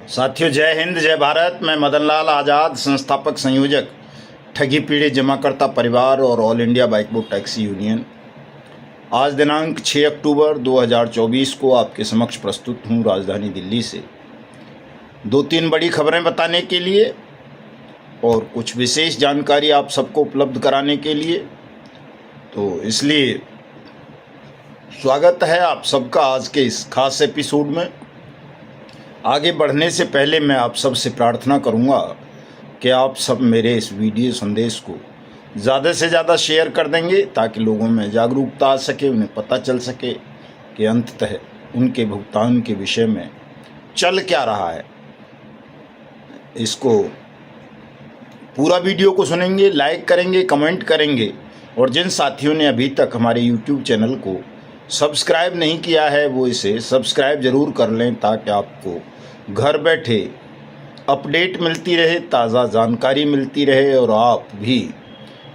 साथियों, जय हिंद, जय भारत। मैं मदन लाल आज़ाद, संस्थापक संयोजक ठगी पीड़ित जमाकर्ता परिवार और all India bike book taxi union. आज दिनांक 6 अक्टूबर 2024 को आपके समक्ष प्रस्तुत हूँ राजधानी दिल्ली से 2-3 बड़ी खबरें बताने के लिए और कुछ विशेष जानकारी आप सबको उपलब्ध कराने के लिए। तो इसलिए स्वागत है आप सबका आज के इस खास एपिसोड में। आगे बढ़ने से पहले मैं आप सब से प्रार्थना करूंगा कि आप सब मेरे इस वीडियो संदेश को ज़्यादा से ज़्यादा शेयर कर देंगे ताकि लोगों में जागरूकता आ सके, उन्हें पता चल सके कि अंततः उनके भुगतान के विषय में चल क्या रहा है। इसको पूरा वीडियो को सुनेंगे, लाइक करेंगे, कमेंट करेंगे और जिन साथियों ने अभी तक हमारे यूट्यूब चैनल को सब्सक्राइब नहीं किया है वो इसे सब्सक्राइब ज़रूर कर लें ताकि आपको घर बैठे अपडेट मिलती रहे, ताज़ा जानकारी मिलती रहे और आप भी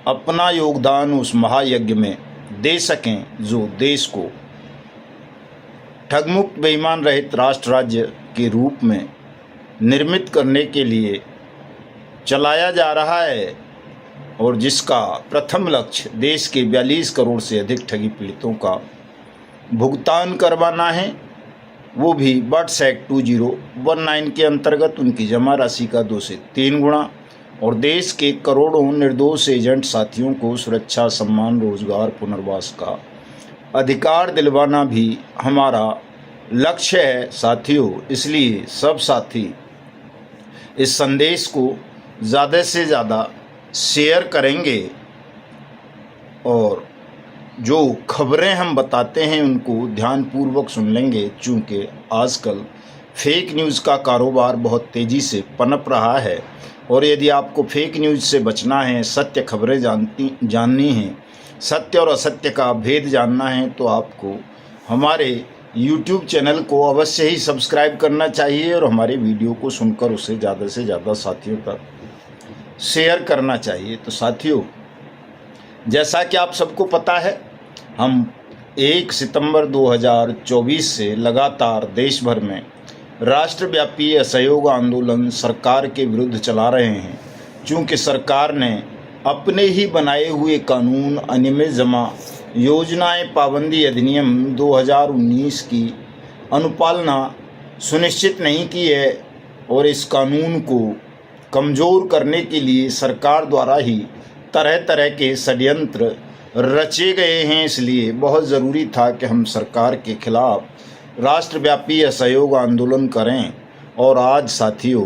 अपना योगदान उस महायज्ञ में दे सकें जो देश को ठगमुक्त बेईमान रहित राष्ट्र राज्य के रूप में निर्मित करने के लिए चलाया जा रहा है और जिसका प्रथम लक्ष्य देश के 42 करोड़ से अधिक ठगी पीड़ितों का भुगतान करवाना है, वो भी बट्स एक्ट 2019 के अंतर्गत उनकी जमा राशि का 2 से 3 गुना और देश के करोड़ों निर्दोष एजेंट साथियों को सुरक्षा, सम्मान, रोजगार, पुनर्वास का अधिकार दिलवाना भी हमारा लक्ष्य है साथियों। इसलिए सब साथी इस संदेश को ज़्यादा से ज़्यादा शेयर करेंगे और जो खबरें हम बताते हैं उनको ध्यानपूर्वक सुन लेंगे, चूँकि आजकल फेक न्यूज़ का कारोबार बहुत तेज़ी से पनप रहा है और यदि आपको फेक न्यूज़ से बचना है, सत्य खबरें जाननी हैं, सत्य और असत्य का भेद जानना है तो आपको हमारे YouTube चैनल को अवश्य ही सब्सक्राइब करना चाहिए और हमारे वीडियो को सुनकर उसे ज़्यादा से ज़्यादा साथियों तक शेयर करना चाहिए। तो साथियों, जैसा कि आप सबको पता है, हम 1 सितंबर 2024 से लगातार देश भर में राष्ट्रव्यापी असहयोग आंदोलन सरकार के विरुद्ध चला रहे हैं। चूँकि सरकार ने अपने ही बनाए हुए कानून, अनियमित जमा योजनाएं, पाबंदी अधिनियम 2019 की अनुपालना सुनिश्चित नहीं की है और इस कानून को कमज़ोर करने के लिए सरकार द्वारा ही तरह तरह के षड्यंत्र रचे गए हैं। इसलिए बहुत ज़रूरी था कि हम सरकार के खिलाफ राष्ट्रव्यापी असहयोग आंदोलन करें और आज साथियों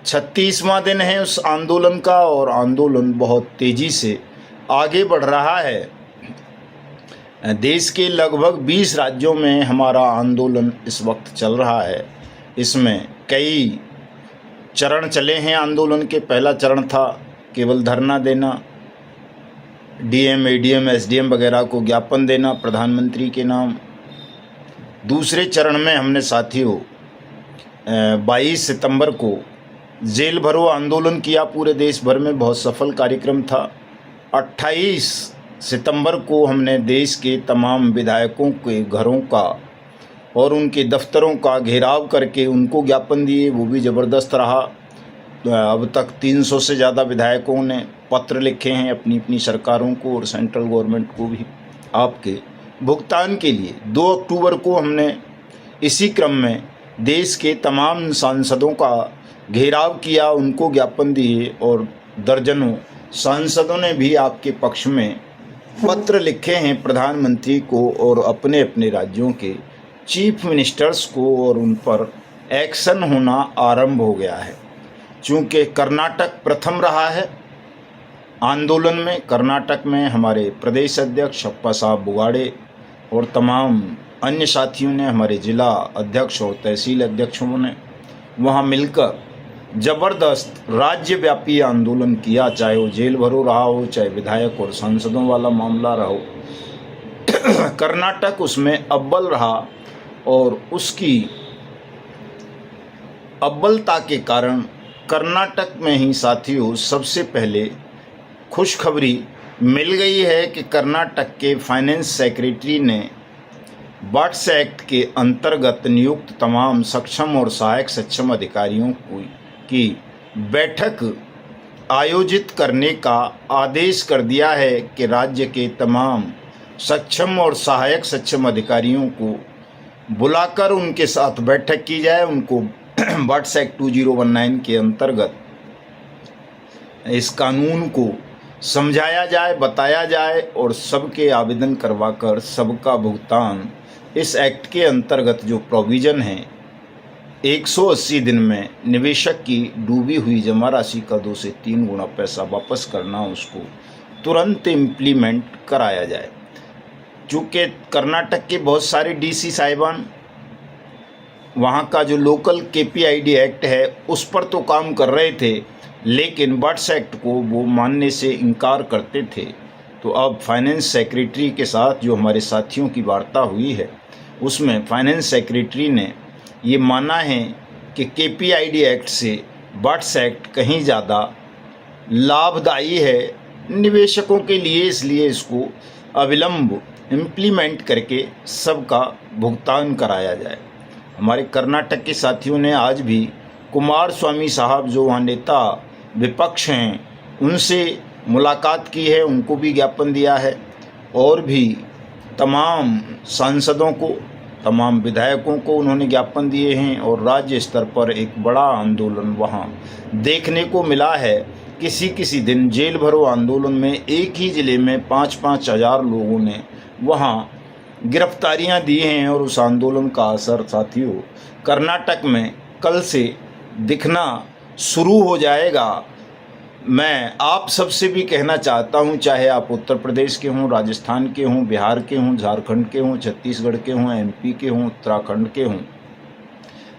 36वां दिन है उस आंदोलन का और आंदोलन बहुत तेज़ी से आगे बढ़ रहा है। देश के लगभग 20 राज्यों में हमारा आंदोलन इस वक्त चल रहा है। इसमें कई चरण चले हैं आंदोलन के। पहला चरण था केवल धरना देना, डीएम, एडीएम, एसडीएम वगैरह को ज्ञापन देना प्रधानमंत्री के नाम। दूसरे चरण में हमने साथियों 22 सितंबर को जेल भरो आंदोलन किया पूरे देश भर में, बहुत सफल कार्यक्रम था। 28 सितंबर को हमने देश के तमाम विधायकों के घरों का और उनके दफ्तरों का घेराव करके उनको ज्ञापन दिए, वो भी ज़बरदस्त रहा। अब तक 300 से ज़्यादा विधायकों ने पत्र लिखे हैं अपनी अपनी सरकारों को और सेंट्रल गवर्नमेंट को भी आपके भुगतान के लिए। 2 अक्टूबर को हमने इसी क्रम में देश के तमाम सांसदों का घेराव किया, उनको ज्ञापन दिए और दर्जनों सांसदों ने भी आपके पक्ष में पत्र लिखे हैं प्रधानमंत्री को और अपने अपने राज्यों के चीफ मिनिस्टर्स को और उन पर एक्शन होना आरंभ हो गया है। चूँकि कर्नाटक प्रथम रहा है आंदोलन में, कर्नाटक में हमारे प्रदेश अध्यक्ष अप्पा साहब बुगाड़े और तमाम अन्य साथियों ने, हमारे जिला अध्यक्ष और तहसील अध्यक्षों ने वहां मिलकर ज़बरदस्त राज्यव्यापी आंदोलन किया, चाहे वो जेल भरो रहा हो, चाहे विधायक और सांसदों वाला मामला रहा हो। कर्नाटक उसमें अव्वल रहा और उसकी अव्वलता के कारण कर्नाटक में ही साथियों सबसे पहले खुशखबरी मिल गई है कि कर्नाटक के फाइनेंस सेक्रेटरी ने बट्स एक्ट के अंतर्गत नियुक्त तमाम सक्षम और सहायक सक्षम अधिकारियों की बैठक आयोजित करने का आदेश कर दिया है कि राज्य के तमाम सक्षम और सहायक सक्षम अधिकारियों को बुलाकर उनके साथ बैठक की जाए, उनको बट्स एक्ट 2019 के अंतर्गत इस कानून को समझाया जाए, बताया जाए और सबके आवेदन करवाकर सबका भुगतान इस एक्ट के अंतर्गत जो प्रोविज़न है 180 दिन में निवेशक की डूबी हुई जमा राशि का 2 से 3 गुना पैसा वापस करना, उसको तुरंत इम्प्लीमेंट कराया जाए। चूँकि कर्नाटक के बहुत सारे डीसी साहिबान वहाँ का जो लोकल KPID एक्ट है उस पर तो काम कर रहे थे, लेकिन बट्स एक्ट को वो मानने से इनकार करते थे। तो अब फाइनेंस सेक्रेटरी के साथ जो हमारे साथियों की वार्ता हुई है उसमें फाइनेंस सेक्रेटरी ने ये माना है कि KPID एक्ट से बट्स एक्ट कहीं ज़्यादा लाभदायी है निवेशकों के लिए, इसलिए इसको अविलंब इम्प्लीमेंट करके सबका भुगतान कराया जाए। हमारे कर्नाटक के साथियों ने आज भी कुमारस्वामी साहब जो वहाँ नेता विपक्ष हैं उनसे मुलाकात की है, उनको भी ज्ञापन दिया है और भी तमाम सांसदों को, तमाम विधायकों को उन्होंने ज्ञापन दिए हैं और राज्य स्तर पर एक बड़ा आंदोलन वहाँ देखने को मिला है। किसी दिन जेल भरो आंदोलन में एक ही ज़िले में 5-5 हज़ार लोगों ने वहाँ गिरफ्तारियां दी हैं और उस आंदोलन का असर साथियों कर्नाटक में कल से दिखना शुरू हो जाएगा। मैं आप सबसे भी कहना चाहता हूं, चाहे आप उत्तर प्रदेश के हों, राजस्थान के हों, बिहार के हों, झारखंड के हों, छत्तीसगढ़ के हों, MP के हों, उत्तराखंड के हों,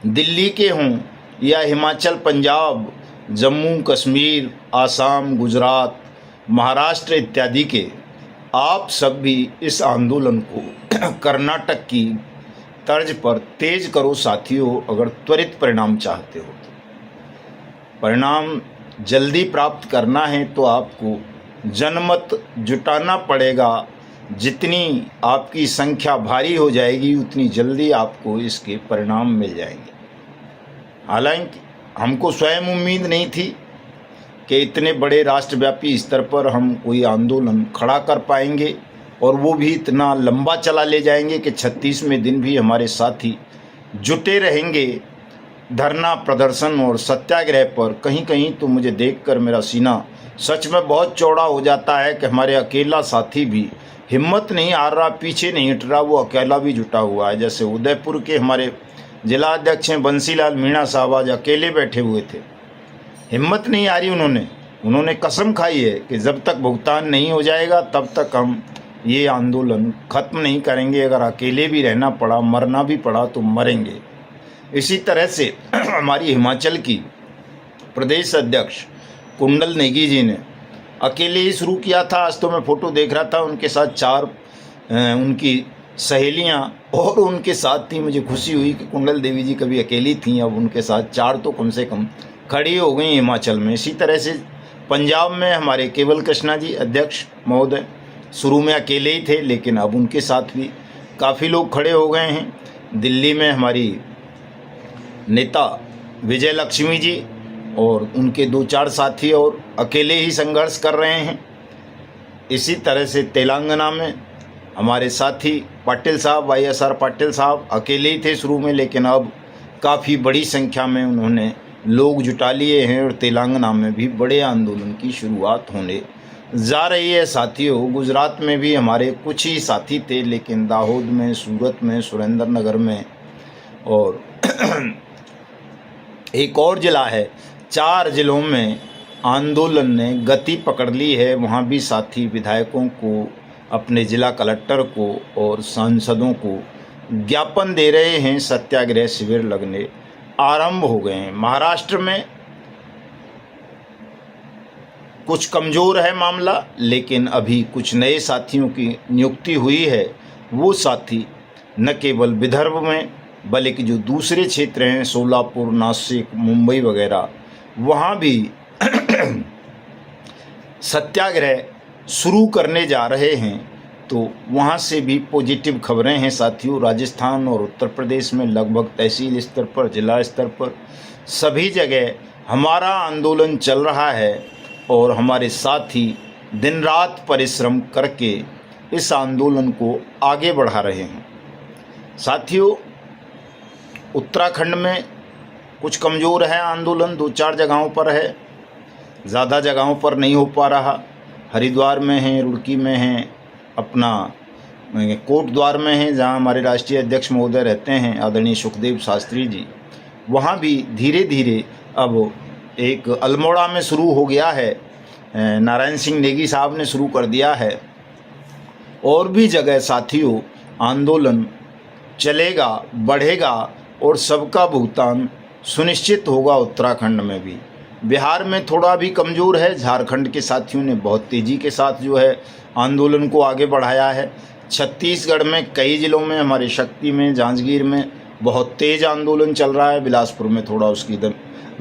दिल्ली के हों या हिमाचल, पंजाब, जम्मू कश्मीर, आसाम, गुजरात, महाराष्ट्र इत्यादि के, आप सब भी इस आंदोलन को कर्नाटक की तर्ज पर तेज करो साथियों। अगर त्वरित परिणाम चाहते हो, परिणाम जल्दी प्राप्त करना है तो आपको जनमत जुटाना पड़ेगा। जितनी आपकी संख्या भारी हो जाएगी उतनी जल्दी आपको इसके परिणाम मिल जाएंगे। हालांकि हमको स्वयं उम्मीद नहीं थी कि इतने बड़े राष्ट्रव्यापी स्तर पर हम कोई आंदोलन खड़ा कर पाएंगे और वो भी इतना लंबा चला ले जाएंगे कि 36वें दिन भी हमारे साथी जुटे रहेंगे धरना प्रदर्शन और सत्याग्रह पर। कहीं तो मुझे देखकर मेरा सीना सच में बहुत चौड़ा हो जाता है कि हमारे अकेला साथी भी हिम्मत नहीं हार रहा, पीछे नहीं हट रहा, वो अकेला भी जुटा हुआ है। जैसे उदयपुर के हमारे जिला अध्यक्ष हैं बंसीलाल मीणा साहब आज अकेले बैठे हुए थे, हिम्मत नहीं आ रही। उन्होंने कसम खाई है कि जब तक भुगतान नहीं हो जाएगा तब तक हम ये आंदोलन ख़त्म नहीं करेंगे। अगर अकेले भी रहना पड़ा, मरना भी पड़ा तो मरेंगे। इसी तरह से हमारी हिमाचल की प्रदेश अध्यक्ष कुंडल नेगी जी ने अकेले ही शुरू किया था। आज तो मैं फ़ोटो देख रहा था, उनके साथ 4 उनकी सहेलियां और उनके साथ थी। मुझे खुशी हुई कि कुंडल देवी जी कभी अकेली थीं, अब उनके साथ 4 तो कम से कम खड़ी हो गई हिमाचल में। इसी तरह से पंजाब में हमारे केवल कृष्णा जी अध्यक्ष महोदय शुरू में अकेले ही थे, लेकिन अब उनके साथ भी काफ़ी लोग खड़े हो गए हैं। दिल्ली में हमारी नेता विजय लक्ष्मी जी और उनके 2-4 साथी और अकेले ही संघर्ष कर रहे हैं। इसी तरह से तेलंगाना में हमारे साथी पाटिल साहब, YSR पाटिल साहब अकेले ही थे शुरू में, लेकिन अब काफ़ी बड़ी संख्या में उन्होंने लोग जुटा लिए हैं और तेलंगाना में भी बड़े आंदोलन की शुरुआत होने जा रही है साथियों। गुजरात में भी हमारे कुछ ही साथी थे, लेकिन दाहोद में, सूरत में, सुरेंद्र नगर में और एक और ज़िला है, 4 ज़िलों में आंदोलन ने गति पकड़ ली है। वहाँ भी साथी विधायकों को, अपने ज़िला कलेक्टर को और सांसदों को ज्ञापन दे रहे हैं। सत्याग्रह शिविर लगने आरंभ हो गए हैं। महाराष्ट्र में कुछ कमज़ोर है मामला, लेकिन अभी कुछ नए साथियों की नियुक्ति हुई है। वो साथी न केवल विदर्भ में बल्कि जो दूसरे क्षेत्र हैं, सोलापुर, नासिक, मुंबई वगैरह, वहाँ भी सत्याग्रह शुरू करने जा रहे हैं। तो वहाँ से भी पॉजिटिव खबरें हैं साथियों। राजस्थान और उत्तर प्रदेश में लगभग तहसील स्तर पर, जिला स्तर पर सभी जगह हमारा आंदोलन चल रहा है और हमारे साथी दिन रात परिश्रम करके इस आंदोलन को आगे बढ़ा रहे हैं। साथियों, उत्तराखंड में कुछ कमज़ोर है आंदोलन, 2-4 जगहों पर है, ज़्यादा जगहों पर नहीं हो पा रहा। हरिद्वार में है, रुड़की में है, अपना कोटद्वार में है जहां हमारे राष्ट्रीय अध्यक्ष महोदय रहते हैं आदरणीय सुखदेव शास्त्री जी। वहां भी धीरे धीरे अब एक अल्मोड़ा में शुरू हो गया है, नारायण सिंह नेगी साहब ने शुरू कर दिया है। और भी जगह साथियों आंदोलन चलेगा, बढ़ेगा और सबका भुगतान सुनिश्चित होगा। उत्तराखंड में भी, बिहार में थोड़ा भी कमज़ोर है। झारखंड के साथियों ने बहुत तेज़ी के साथ जो है आंदोलन को आगे बढ़ाया है। छत्तीसगढ़ में कई ज़िलों में, हमारे शक्ति में, जांजगीर में बहुत तेज़ आंदोलन चल रहा है। बिलासपुर में थोड़ा उसकी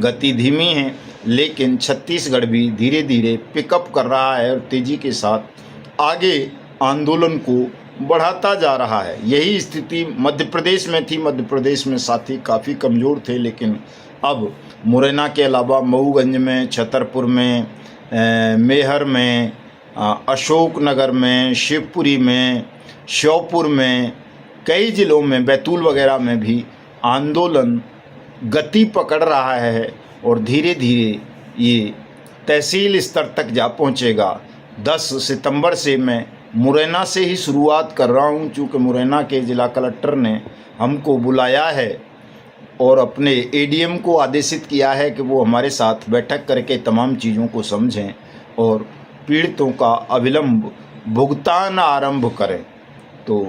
गति धीमी है, लेकिन छत्तीसगढ़ भी धीरे धीरे पिकअप कर रहा है और तेज़ी के साथ आगे आंदोलन को बढ़ाता जा रहा है। यही स्थिति मध्य प्रदेश में थी। मध्य प्रदेश में साथी काफ़ी कमज़ोर थे, लेकिन अब मुरैना के अलावा मऊगंज में, छतरपुर में, मेहर में, अशोकनगर में, शिवपुरी में, श्योपुर में, कई ज़िलों में, बैतूल वगैरह में भी आंदोलन गति पकड़ रहा है और धीरे धीरे ये तहसील स्तर तक जा पहुंचेगा। 10 सितंबर से मैं मुरैना से ही शुरुआत कर रहा हूं, चूँकि मुरैना के ज़िला कलेक्टर ने हमको बुलाया है और अपने एडीएम को आदेशित किया है कि वो हमारे साथ बैठक करके तमाम चीज़ों को समझें और पीड़ितों का अविलंब भुगतान आरंभ करें। तो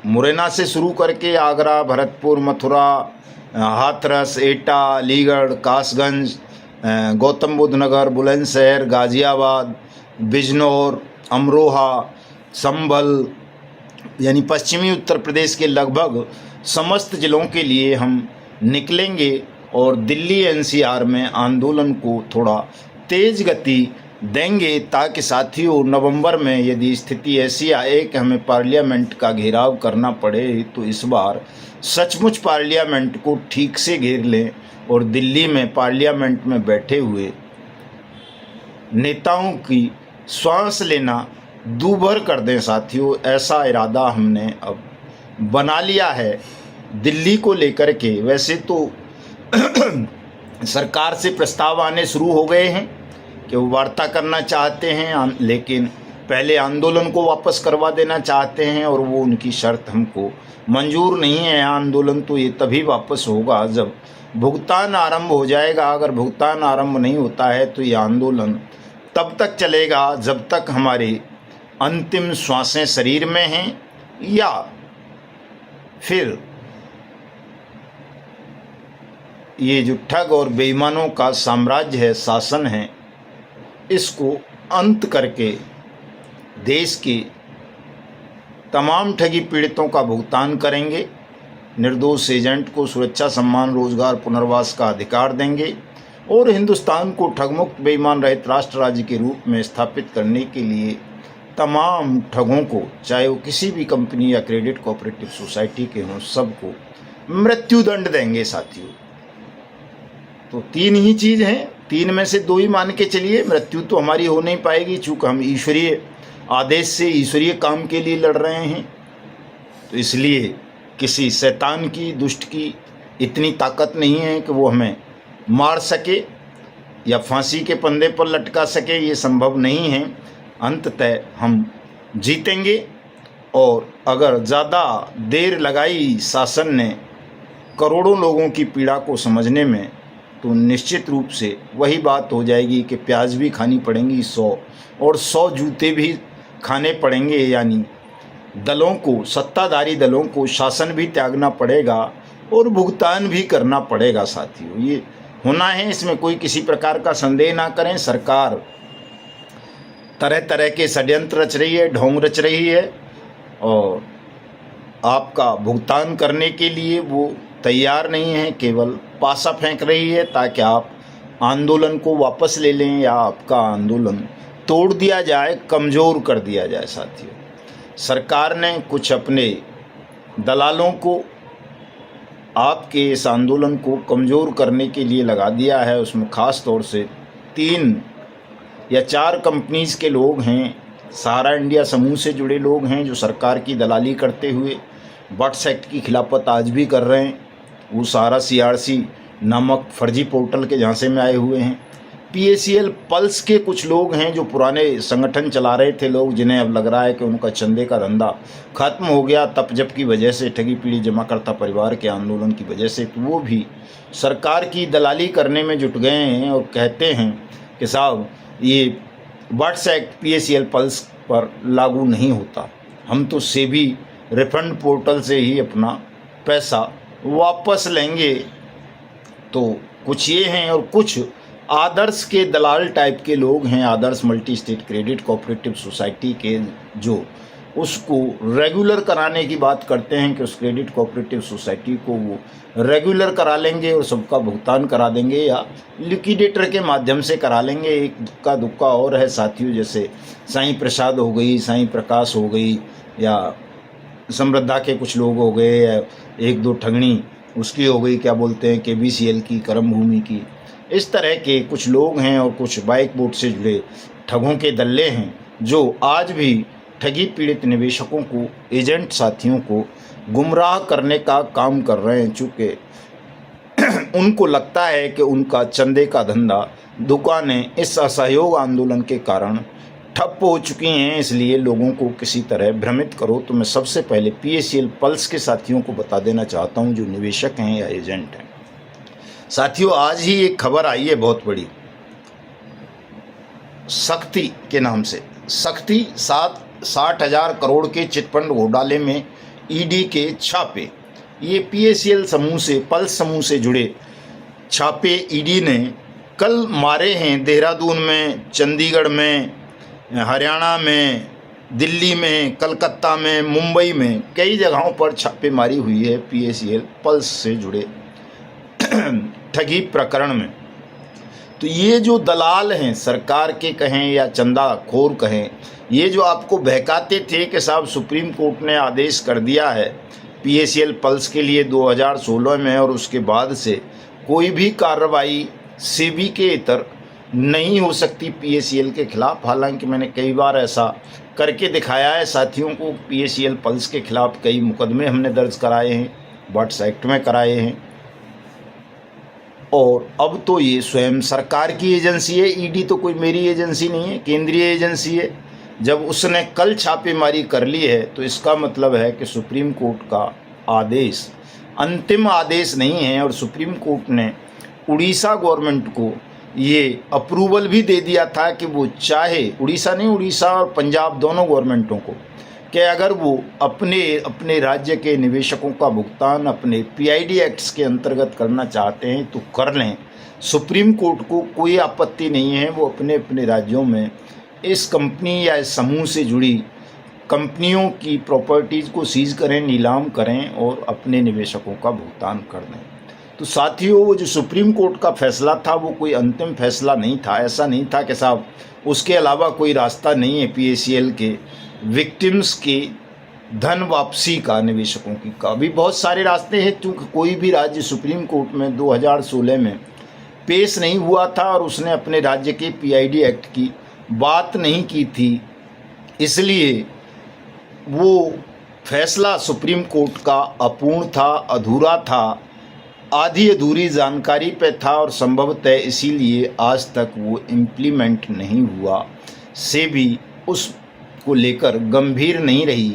मुरैना से शुरू करके आगरा, भरतपुर, मथुरा, हाथरस, एटा, अलीगढ़, कासगंज, गौतम बुद्ध नगर, बुलंदशहर, गाज़ियाबाद, बिजनौर, अमरोहा, संभल, यानी पश्चिमी उत्तर प्रदेश के लगभग समस्त ज़िलों के लिए हम निकलेंगे और दिल्ली एनसीआर में आंदोलन को थोड़ा तेज़ गति देंगे, ताकि साथियों नवंबर में यदि स्थिति ऐसी आए कि हमें पार्लियामेंट का घेराव करना पड़े, तो इस बार सचमुच पार्लियामेंट को ठीक से घेर लें और दिल्ली में पार्लियामेंट में बैठे हुए नेताओं की सांस लेना दूभर कर दें। साथियों, ऐसा इरादा हमने अब बना लिया है दिल्ली को लेकर के। वैसे तो सरकार से प्रस्ताव आने शुरू हो गए हैं कि वो वार्ता करना चाहते हैं, लेकिन पहले आंदोलन को वापस करवा देना चाहते हैं और वो उनकी शर्त हमको मंजूर नहीं है। आंदोलन तो ये तभी वापस होगा जब भुगतान आरंभ हो जाएगा। अगर भुगतान आरंभ नहीं होता है तो ये आंदोलन तब तक चलेगा जब तक हमारी अंतिम श्वासें शरीर में हैं, या फिर ये जो ठग और बेईमानों का साम्राज्य है, शासन है, इसको अंत करके देश के तमाम ठगी पीड़ितों का भुगतान करेंगे। निर्दोष एजेंट को सुरक्षा, सम्मान, रोजगार, पुनर्वास का अधिकार देंगे और हिंदुस्तान को ठगमुक्त, बेईमान रहित राष्ट्र राज्य के रूप में स्थापित करने के लिए तमाम ठगों को, चाहे वो किसी भी कंपनी या क्रेडिट कोऑपरेटिव सोसाइटी के हों, सबको मृत्युदंड देंगे। साथियों, तो 3 ही चीज़ हैं, 3 में से 2 ही मान के चलिए। मृत्यु तो हमारी हो नहीं पाएगी, चूँकि हम ईश्वरीय आदेश से ईश्वरीय काम के लिए लड़ रहे हैं। तो इसलिए किसी शैतान की, दुष्ट की इतनी ताकत नहीं है कि वो हमें मार सके या फांसी के फंदे पर लटका सके, ये संभव नहीं है। अंततः हम जीतेंगे। और अगर ज़्यादा देर लगाई शासन ने करोड़ों लोगों की पीड़ा को समझने में, तो निश्चित रूप से वही बात हो जाएगी कि प्याज भी खानी पड़ेंगी 100 और 100 जूते भी खाने पड़ेंगे। यानी दलों को, सत्ताधारी दलों को शासन भी त्यागना पड़ेगा और भुगतान भी करना पड़ेगा। साथियों, ये होना है, इसमें कोई किसी प्रकार का संदेह ना करें। सरकार तरह तरह के षड्यंत्र रच रही है, ढोंग रच रही है और आपका भुगतान करने के लिए वो तैयार नहीं है, केवल पासा फेंक रही है ताकि आप आंदोलन को वापस ले लें या आपका आंदोलन तोड़ दिया जाए, कमज़ोर कर दिया जाए। साथियों, सरकार ने कुछ अपने दलालों को आपके इस आंदोलन को कमज़ोर करने के लिए लगा दिया है। उसमें ख़ास तौर से 3 या 4 कंपनीज़ के लोग हैं, सहारा इंडिया समूह से जुड़े लोग हैं, जो सरकार की दलाली करते हुए बट्स एक्ट की खिलाफत आज भी कर रहे हैं। वो सहारा CRC नामक फर्जी पोर्टल के झांसे में आए हुए हैं। PACL पल्स के कुछ लोग हैं जो पुराने संगठन चला रहे थे लोग, जिन्हें अब लग रहा है कि उनका चंदे का धंधा खत्म हो गया तपजप की वजह से, ठगी पीढ़ी जमाकर्ता परिवार के आंदोलन की वजह से, तो वो भी सरकार की दलाली करने में जुट गए हैं और कहते हैं कि साहब ये बट्स एक्ट PACL पल्स पर लागू नहीं होता, हम तो सेबी रिफंड पोर्टल से ही अपना पैसा वापस लेंगे। तो कुछ ये हैं और कुछ आदर्श के दलाल टाइप के लोग हैं, Adarsh multi state credit cooperative society के, जो उसको रेगुलर कराने की बात करते हैं कि उस क्रेडिट कोऑपरेटिव सोसाइटी को वो रेगुलर करा लेंगे और सबका भुगतान करा देंगे या लिक्विडेटर के माध्यम से करा लेंगे। एक का दुक्का और है साथियों, जैसे साईं प्रसाद हो गई, साईं प्रकाश हो गई, या समृद्धा के कुछ लोग हो गए, या 1-2 ठगनी उसकी हो गई, क्या बोलते हैं KBCL की, कर्म भूमि की। इस तरह के कुछ लोग हैं और कुछ बाइक बोट से जुड़े ठगों के दल्ले हैं जो आज भी ठगी पीड़ित निवेशकों को, एजेंट साथियों को गुमराह करने का काम कर रहे हैं। चूँकि उनको लगता है कि उनका चंदे का धंधा, दुकानें इस असहयोग आंदोलन के कारण ठप हो चुकी हैं, इसलिए लोगों को किसी तरह भ्रमित करो। तो मैं सबसे पहले PACL पल्स के साथियों को बता देना चाहता हूं, जो निवेशक हैं या एजेंट हैं। साथियों, आज ही एक खबर आई है बहुत बड़ी, शक्ति के नाम से। शक्ति 60,000 करोड़ के चिटफंड घोटाले में ED के छापे। ये PACL समूह से, पल्स समूह से जुड़े छापे ED ने कल मारे हैं। देहरादून में, चंडीगढ़ में, हरियाणा में, दिल्ली में, कलकत्ता में, मुंबई में, कई जगहों पर छापेमारी हुई है PACL पल्स से जुड़े ठगी प्रकरण में। तो ये जो दलाल हैं, सरकार के कहें या चंदाखोर कहें, ये जो आपको बहकाते थे कि साहब सुप्रीम कोर्ट ने आदेश कर दिया है PACL पल्स के लिए 2016 में, और उसके बाद से कोई भी कार्रवाई सेबी के इतर नहीं हो सकती PACL के खिलाफ। हालांकि मैंने कई बार ऐसा करके दिखाया है साथियों को। PACL पल्स के खिलाफ कई मुकदमे हमने दर्ज कराए हैं, बट्स एक्ट में कराए हैं, और अब तो ये स्वयं सरकार की एजेंसी है। ED तो कोई मेरी एजेंसी नहीं है, केंद्रीय एजेंसी है। जब उसने कल छापेमारी कर ली है तो इसका मतलब है कि सुप्रीम कोर्ट का आदेश अंतिम आदेश नहीं है, और सुप्रीम कोर्ट ने उड़ीसा गवर्नमेंट को ये अप्रूवल भी दे दिया था कि वो चाहे, उड़ीसा नहीं, उड़ीसा और पंजाब दोनों गवर्नमेंटों को, कि अगर वो अपने राज्य के निवेशकों का भुगतान अपने PID एक्ट्स के अंतर्गत करना चाहते हैं तो कर लें। सुप्रीम कोर्ट को कोई आपत्ति नहीं है, वो अपने अपने राज्यों में इस कंपनी या इस समूह से जुड़ी कंपनियों की प्रॉपर्टीज़ को सीज करें, नीलाम करें और अपने निवेशकों का भुगतान कर दें। तो साथियों, वो जो सुप्रीम कोर्ट का फैसला था वो कोई अंतिम फैसला नहीं था। ऐसा नहीं था कि साहब उसके अलावा कोई रास्ता नहीं है PACL के विक्टिम्स के धन वापसी का, निवेशकों की का भी बहुत सारे रास्ते हैं। क्योंकि कोई भी राज्य सुप्रीम कोर्ट में 2016 में पेश नहीं हुआ था और उसने अपने राज्य के PID एक्ट की बात नहीं की थी, इसलिए वो फैसला सुप्रीम कोर्ट का अपूर्ण था, अधूरा था, आधी अधूरी जानकारी पे था, और संभवतः इसीलिए आज तक वो इम्प्लीमेंट नहीं हुआ। सेबी उसको लेकर गंभीर नहीं रही।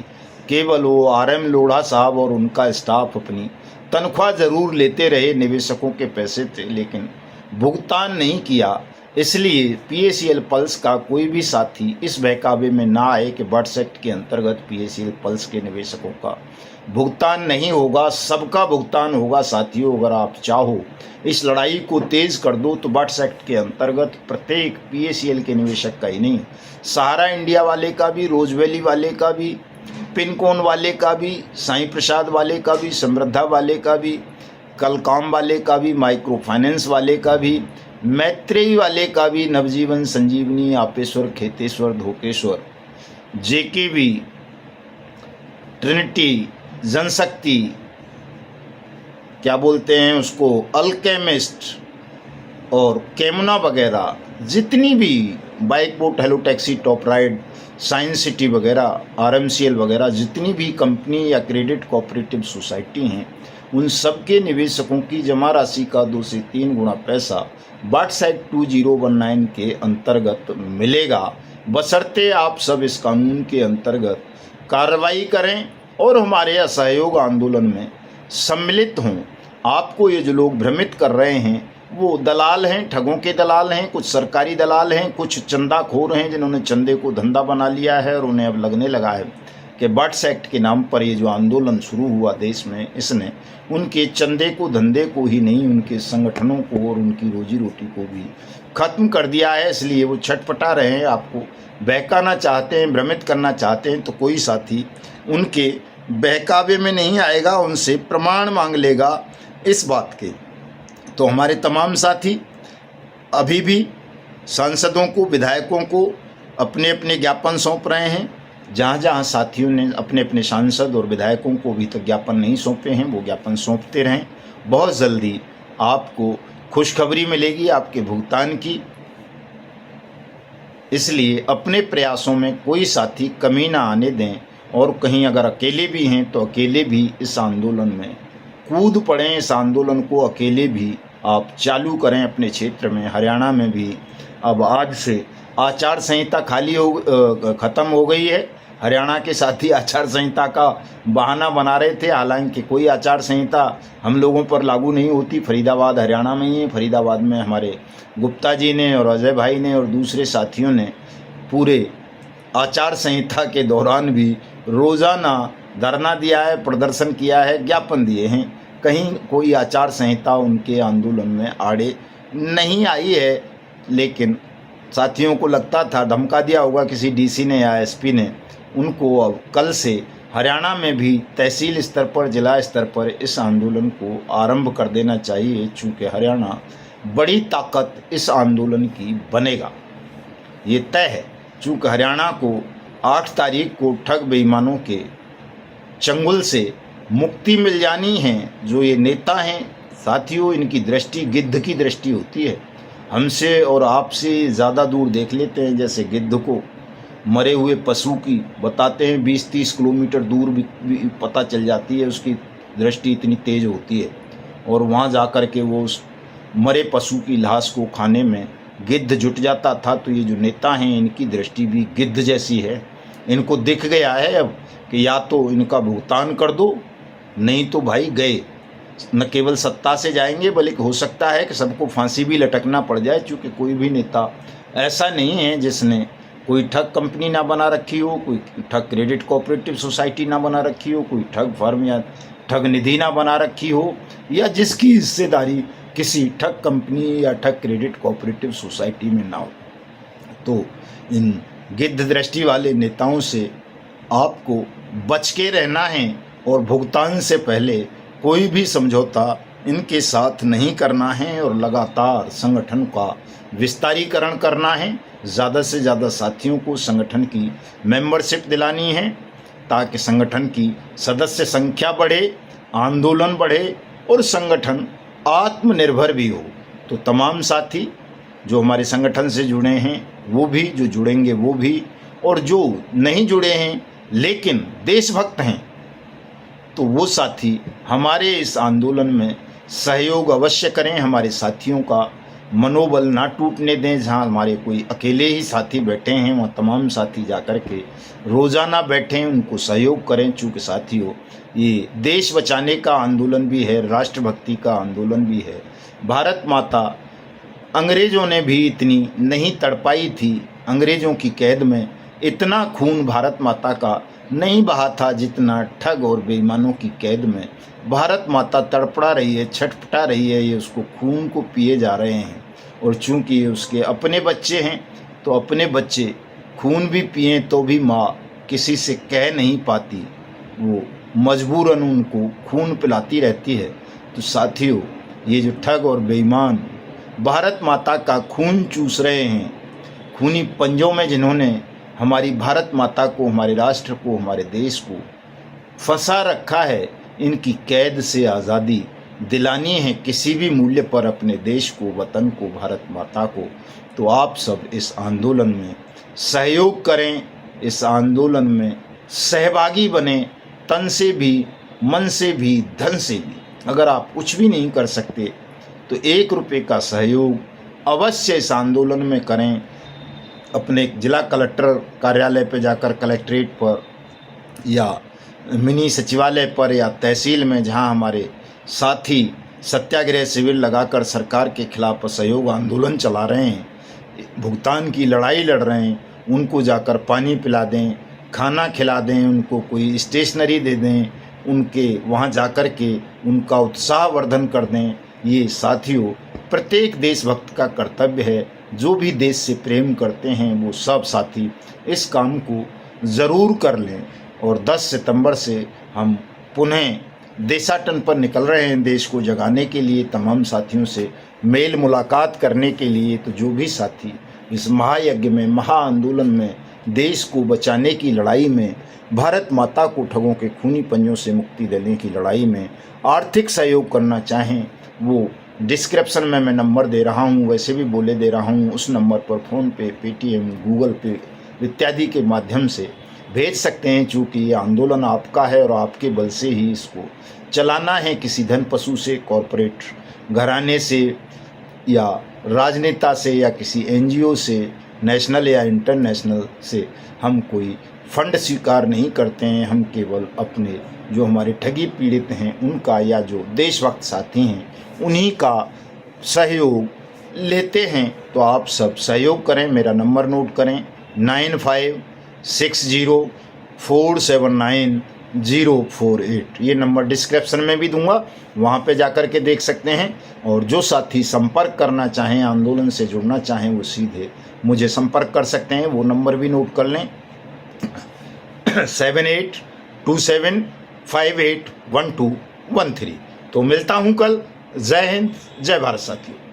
केवल वो RM लोढ़ा साहब और उनका स्टाफ अपनी तनख्वाह ज़रूर लेते रहे, निवेशकों के पैसे थे, लेकिन भुगतान नहीं किया। इसलिए PACL पल्स का कोई भी साथी इस बहकावे में ना आए कि बट्स एक्ट के अंतर्गत PACL पल्स के निवेशकों का भुगतान नहीं होगा, सबका भुगतान होगा। साथियों, अगर आप चाहो इस लड़ाई को तेज़ कर दो तो बट्स एक्ट के अंतर्गत प्रत्येक PACL के निवेशक का ही नहीं, सहारा इंडिया वाले का भी, रोज वैली वाले का भी, पिनकोन वाले का भी, साईं प्रसाद वाले का भी, समृद्धा वाले का भी, कलकॉम वाले का भी, माइक्रो फाइनेंस वाले का भी, मैत्रेयी वाले का भी, नवजीवन, संजीवनी, आपेश्वर, खेतेश्वर, धोकेश्वर, JKB, ट्रिनिटी, जनशक्ति, क्या बोलते हैं उसको, अल्केमिस्ट और केमना वगैरह, जितनी भी bike boat, hello taxi, top ride, science city वगैरह, आरएमसीएल वगैरह, जितनी भी कंपनी या क्रेडिट कोऑपरेटिव सोसाइटी हैं, उन सबके निवेशकों की जमा राशि का 2 से 3 गुना पैसा बाट्स एक्ट 2019 के अंतर्गत मिलेगा, बशर्ते आप सब इस कानून के अंतर्गत कार्रवाई करें और हमारे असहयोग आंदोलन में सम्मिलित हों। आपको ये जो लोग भ्रमित कर रहे हैं वो दलाल हैं, ठगों के दलाल हैं, कुछ सरकारी दलाल हैं, कुछ चंदाखोर हैं जिन्होंने चंदे को धंधा बना लिया है और उन्हें अब लगने लगा है कि बाट्स एक्ट के नाम पर ये जो आंदोलन शुरू हुआ देश में, इसने उनके चंदे को, धंधे को ही नहीं, उनके संगठनों को और उनकी रोजी रोटी को भी ख़त्म कर दिया है। इसलिए वो छटपटा रहे हैं, आपको बहकाना चाहते हैं, भ्रमित करना चाहते हैं, तो कोई साथी उनके बहकावे में नहीं आएगा, उनसे प्रमाण मांग लेगा इस बात के। तो हमारे तमाम साथी अभी भी सांसदों को, विधायकों को अपने अपने ज्ञापन सौंप रहे हैं। जहाँ जहाँ साथियों ने अपने अपने सांसद और विधायकों को अभी तक ज्ञापन नहीं सौंपे हैं, वो ज्ञापन सौंपते रहें। बहुत जल्दी आपको खुशखबरी मिलेगी आपके भुगतान की। इसलिए अपने प्रयासों में कोई साथी कमी ना आने दें, और कहीं अगर अकेले भी हैं तो अकेले भी इस आंदोलन में कूद पड़ें। इस आंदोलन को अकेले भी आप चालू करें अपने क्षेत्र में। हरियाणा में भी अब आज से आचार संहिता ख़त्म हो गई है। हरियाणा के साथी आचार संहिता का बहाना बना रहे थे, हालांकि कोई आचार संहिता हम लोगों पर लागू नहीं होती। फरीदाबाद हरियाणा में ही है। फरीदाबाद में हमारे गुप्ता जी ने और अजय भाई ने और दूसरे साथियों ने पूरे आचार संहिता के दौरान भी रोज़ाना धरना दिया है, प्रदर्शन किया है, ज्ञापन दिए हैं। कहीं कोई आचार संहिता उनके आंदोलन में आड़े नहीं आई है। लेकिन साथियों को लगता था, धमका दिया होगा किसी डीसी ने या एसपी ने उनको, अब कल से हरियाणा में भी तहसील स्तर पर, जिला स्तर पर इस आंदोलन को आरंभ कर देना चाहिए। चूँकि हरियाणा बड़ी ताकत इस आंदोलन की बनेगा, ये तय है। चूँकि हरियाणा को 8 तारीख को ठग बेईमानों के चंगुल से मुक्ति मिल जानी है। जो ये नेता हैं साथियों, इनकी दृष्टि गिद्ध की दृष्टि होती है। हमसे और आपसे ज़्यादा दूर देख लेते हैं। जैसे गिद्ध को मरे हुए पशु की बताते हैं 20-30 किलोमीटर दूर भी पता चल जाती है, उसकी दृष्टि इतनी तेज होती है। और वहाँ जा कर के वो उस मरे पशु की लाश को खाने में गिद्ध जुट जाता था। तो ये जो नेता हैं इनकी दृष्टि भी गिद्ध जैसी है। इनको दिख गया है अब कि या तो इनका भुगतान कर दो, नहीं तो भाई गए। न केवल सत्ता से जाएंगे बल्कि हो सकता है कि सबको फांसी भी लटकना पड़ जाए। चूँकि कोई भी नेता ऐसा नहीं है जिसने कोई ठग कंपनी ना बना रखी हो, कोई ठग क्रेडिट कोऑपरेटिव सोसाइटी ना बना रखी हो, कोई ठग फर्म या ठग निधि ना बना रखी हो, या जिसकी हिस्सेदारी किसी ठग कंपनी या ठग क्रेडिट कोऑपरेटिव सोसाइटी में ना हो। तो इन गिद्ध दृष्टि वाले नेताओं से आपको बच के रहना है और भुगतान से पहले कोई भी समझौता इनके साथ नहीं करना है और लगातार संगठन का विस्तारीकरण करना है। ज़्यादा से ज़्यादा साथियों को संगठन की मेंबरशिप दिलानी है ताकि संगठन की सदस्य संख्या बढ़े, आंदोलन बढ़े और संगठन आत्मनिर्भर भी हो। तो तमाम साथी जो हमारे संगठन से जुड़े हैं वो भी, जो जुड़ेंगे वो भी, और जो नहीं जुड़े हैं लेकिन देशभक्त हैं तो वो साथी हमारे इस आंदोलन में सहयोग अवश्य करें। हमारे साथियों का मनोबल ना टूटने दें। जहां हमारे कोई अकेले ही साथी बैठे हैं वहाँ तमाम साथी जाकर के रोज़ाना बैठें, उनको सहयोग करें। चूँकि साथियों ये देश बचाने का आंदोलन भी है, राष्ट्रभक्ति का आंदोलन भी है। भारत माता अंग्रेज़ों ने भी इतनी नहीं तड़पाई थी। अंग्रेज़ों की कैद में इतना खून भारत माता का नहीं बहा था जितना ठग और बेईमानों की कैद में भारत माता तड़पड़ा रही है, छटपटा रही है। ये उसको खून को पिए जा रहे हैं। और चूंकि ये उसके अपने बच्चे हैं तो अपने बच्चे खून भी पिए तो भी माँ किसी से कह नहीं पाती, वो मजबूरन उनको खून पिलाती रहती है। तो साथियों ये जो ठग और बेईमान भारत माता का खून चूस रहे हैं, खूनी पंजों में जिन्होंने हमारी भारत माता को, हमारे राष्ट्र को, हमारे देश को फंसा रखा है, इनकी कैद से आज़ादी दिलानी है किसी भी मूल्य पर अपने देश को, वतन को, भारत माता को। तो आप सब इस आंदोलन में सहयोग करें, इस आंदोलन में सहभागी बने, तन से भी, मन से भी, धन से भी। अगर आप कुछ भी नहीं कर सकते तो 1 रुपये का सहयोग अवश्य इस आंदोलन में करें। अपने जिला कलेक्टर कार्यालय पर जाकर, कलेक्ट्रेट पर या मिनी सचिवालय पर या तहसील में, जहां हमारे साथी सत्याग्रह शिविर लगाकर सरकार के खिलाफ असहयोग आंदोलन चला रहे हैं, भुगतान की लड़ाई लड़ रहे हैं, उनको जाकर पानी पिला दें, खाना खिला दें, उनको कोई स्टेशनरी दे दें, उनके वहाँ जाकर के उनका उत्साहवर्धन कर दें। ये साथियों प्रत्येक देशभक्त का कर्तव्य है। जो भी देश से प्रेम करते हैं वो सब साथी इस काम को ज़रूर कर लें। और 10 सितंबर से हम पुनः देशाटन पर निकल रहे हैं देश को जगाने के लिए, तमाम साथियों से मेल मुलाकात करने के लिए। तो जो भी साथी इस महायज्ञ में, महाआंदोलन में, देश को बचाने की लड़ाई में, भारत माता को ठगों के खूनी पंजों से मुक्ति देने की लड़ाई में आर्थिक सहयोग करना चाहें, वो डिस्क्रिप्शन में मैं नंबर दे रहा हूँ, वैसे भी बोले दे रहा हूँ, उस नंबर पर फ़ोनपे, पेटीएम, गूगल पे इत्यादि के माध्यम से भेज सकते हैं। चूँकि ये आंदोलन आपका है और आपके बल से ही इसको चलाना है। किसी धन पशु से, कॉरपोरेट घराने से या राजनेता से या किसी NGO से, नेशनल या इंटरनेशनल से हम कोई फंड स्वीकार नहीं करते हैं। हम केवल अपने जो हमारे ठगी पीड़ित हैं उनका, या जो देशभक्त साथी हैं उन्हीं का सहयोग लेते हैं। तो आप सब सहयोग करें। मेरा नंबर नोट करें, 9560479048। ये नंबर डिस्क्रिप्शन में भी दूंगा, वहाँ पे जाकर के देख सकते हैं। और जो साथी संपर्क करना चाहें, आंदोलन से जुड़ना चाहें, वो सीधे मुझे संपर्क कर सकते हैं। वो नंबर भी नोट कर लें, 7827581213। तो मिलता हूँ कल। जय हिंद, जय भारत साथियों।